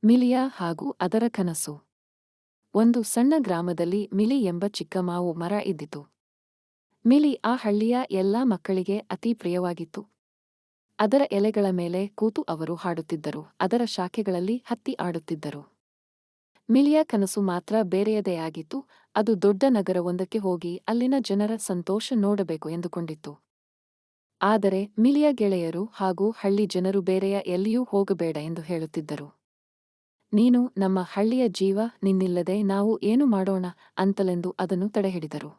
ಮಿಲಿಯ ಹಾಗೂ ಅದರ ಕನಸು. ಒಂದು ಸಣ್ಣ ಗ್ರಾಮದಲ್ಲಿ ಮಿಲಿ ಎಂಬ ಚಿಕ್ಕ ಮಾವು ಮರ ಇದ್ದಿತು. ಮಿಲಿ ಆ ಹಳ್ಳಿಯ ಎಲ್ಲಾ ಮಕ್ಕಳಿಗೆ ಅತಿ ಪ್ರಿಯವಾಗಿತ್ತು. ಅದರ ಎಲೆಗಳ ಮೇಲೆ ಕೂತು ಅವರು ಹಾಡುತ್ತಿದ್ದರು, ಅದರ ಶಾಖೆಗಳಲ್ಲಿ ಹತ್ತಿ ಆಡುತ್ತಿದ್ದರು. ಮಿಲಿಯ ಕನಸು ಮಾತ್ರ ಬೇರೆಯದೇ ಆಗಿತ್ತು. ಅದು ದೊಡ್ಡ ನಗರವೊಂದಕ್ಕೆ ಹೋಗಿ ಅಲ್ಲಿನ ಜನರ ಸಂತೋಷ ನೋಡಬೇಕು ಎಂದುಕೊಂಡಿತ್ತು. ಆದರೆ ಮಿಲಿಯ ಗೆಳೆಯರು ಹಾಗೂ ಹಳ್ಳಿ ಜನರು ಬೇರೆಯ ಎಲ್ಲಿಯೂ ಹೋಗಬೇಡ ಎಂದು ಹೇಳುತ್ತಿದ್ದರು. ನೀನು ನಮ್ಮ ಹಳ್ಳಿಯ ಜೀವ, ನಿನ್ನಿಲ್ಲದೆ ನಾವು ಏನು ಮಾಡೋಣ ಅಂತಲೆಂದು ಅದನ್ನು ತಡೆಹಿಡಿದರು.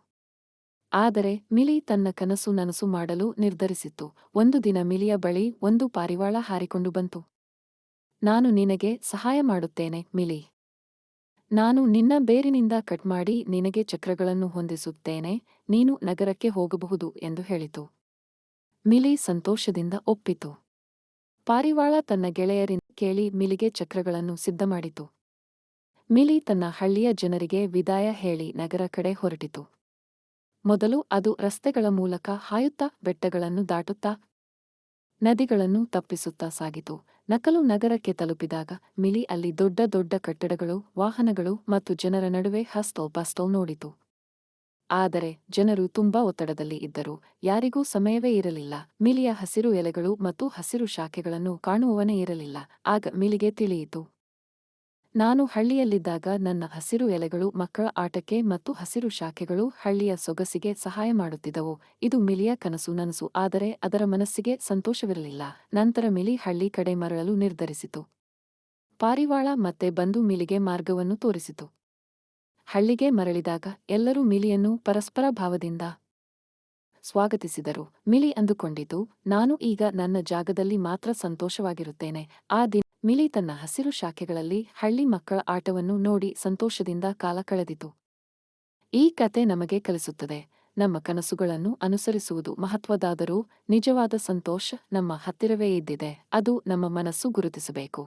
ಆದರೆ ಮಿಲಿ ತನ್ನ ಕನಸು ನನಸು ಮಾಡಲು ನಿರ್ಧರಿಸಿತ್ತು. ಒಂದು ದಿನ ಮಿಲಿಯ ಬಳಿ ಒಂದು ಪಾರಿವಾಳ ಹಾರಿಕೊಂಡು ಬಂತು. ನಾನು ನಿನಗೆ ಸಹಾಯ ಮಾಡುತ್ತೇನೆ ಮಿಲಿ. ನಾನು ನಿನ್ನ ಬೇರಿನಿಂದ ಕಟ್ ಮಾಡಿ ನಿನಗೆ ಚಕ್ರಗಳನ್ನು ಹೊಂದಿಸುತ್ತೇನೆ, ನೀನು ನಗರಕ್ಕೆ ಹೋಗಬಹುದು ಎಂದು ಹೇಳಿತು. ಮಿಲಿ ಸಂತೋಷದಿಂದ ಒಪ್ಪಿತು. ಪಾರಿವಾಳ ತನ್ನ ಗೆಳೆಯರಿಂದ ಕೇಳಿ ಮಿಲಿಗೆ ಚಕ್ರಗಳನ್ನು ಸಿದ್ಧಮಾಡಿತು. ಮಿಲಿ ತನ್ನ ಹಳ್ಳಿಯ ಜನರಿಗೆ ವಿದಾಯ ಹೇಳಿ ನಗರ ಕಡೆ ಹೊರಟಿತು. ಮೊದಲು ಅದು ರಸ್ತೆಗಳ ಮೂಲಕ ಹಾಯುತ್ತಾ, ಬೆಟ್ಟಗಳನ್ನು ದಾಟುತ್ತಾ, ನದಿಗಳನ್ನು ತಪ್ಪಿಸುತ್ತಾ ಸಾಗಿತು. ನಕಲು ನಗರಕ್ಕೆ ತಲುಪಿದಾಗ ಮಿಲಿ ಅಲ್ಲಿ ದೊಡ್ಡ ದೊಡ್ಡ ಕಟ್ಟಡಗಳು, ವಾಹನಗಳು ಮತ್ತು ಜನರ ನಡುವೆ ಹಸ್ಟಲ್ ಬಸ್ಟಲ್ ನೋಡಿತು. ಆದರೆ ಜನರು ತುಂಬಾ ಒತ್ತಡದಲ್ಲಿ ಇದ್ದರು, ಯಾರಿಗೂ ಸಮಯವೇ ಇರಲಿಲ್ಲ. ಮಿಲಿಯ ಹಸಿರು ಎಲೆಗಳು ಮತ್ತು ಹಸಿರು ಶಾಖೆಗಳನ್ನು ಕಾಣುವವನೇ ಇರಲಿಲ್ಲ. ಆಗ ಮಿಲಿಗೆ ತಿಳಿಯಿತು, ನಾನು ಹಳ್ಳಿಯಲ್ಲಿದ್ದಾಗ ನನ್ನ ಹಸಿರು ಎಲೆಗಳು ಮಕ್ಕಳ ಆಟಕ್ಕೆ ಮತ್ತು ಹಸಿರು ಶಾಖೆಗಳು ಹಳ್ಳಿಯ ಸೊಗಸಿಗೆ ಸಹಾಯ ಮಾಡುತ್ತಿದ್ದವು. ಇದು ಮಿಲಿಯ ಕನಸು ನನಸು, ಆದರೆ ಅದರ ಮನಸ್ಸಿಗೆ ಸಂತೋಷವಿರಲಿಲ್ಲ. ನಂತರ ಮಿಲಿ ಹಳ್ಳಿ ಕಡೆ ಮರಳಲು ನಿರ್ಧರಿಸಿತು. ಪಾರಿವಾಳ ಮತ್ತೆ ಬಂದು ಮಿಲಿಗೆ ಮಾರ್ಗವನ್ನು ತೋರಿಸಿತು. ಹಳ್ಳಿಗೆ ಮರಳಿದಾಗ ಎಲ್ಲರೂ ಮಿಲಿಯನ್ನು ಪರಸ್ಪರ ಭಾವದಿಂದ ಸ್ವಾಗತಿಸಿದರು. ಮಿಲಿ ಅಂದುಕೊಂಡಿತು, ನಾನು ಈಗ ನನ್ನ ಜಾಗದಲ್ಲಿ ಮಾತ್ರ ಸಂತೋಷವಾಗಿರುತ್ತೇನೆ. ಆ ದಿನ ಮಿಲಿ ತನ್ನ ಹಸಿರು ಶಾಖೆಗಳಲ್ಲಿ ಹಳ್ಳಿ ಮಕ್ಕಳ ಆಟವನ್ನು ನೋಡಿ ಸಂತೋಷದಿಂದ ಕಾಲ ಕಳೆದಿತು. ಈ ಕತೆ ನಮಗೆ ಕಲಿಸುತ್ತದೆ, ನಮ್ಮ ಕನಸುಗಳನ್ನು ಅನುಸರಿಸುವುದು ಮಹತ್ವದಾದರೂ ನಿಜವಾದ ಸಂತೋಷ ನಮ್ಮ ಹತ್ತಿರವೇ ಇದ್ದಿದೆ. ಅದು ನಮ್ಮ ಮನಸ್ಸು ಗುರುತಿಸಬೇಕು.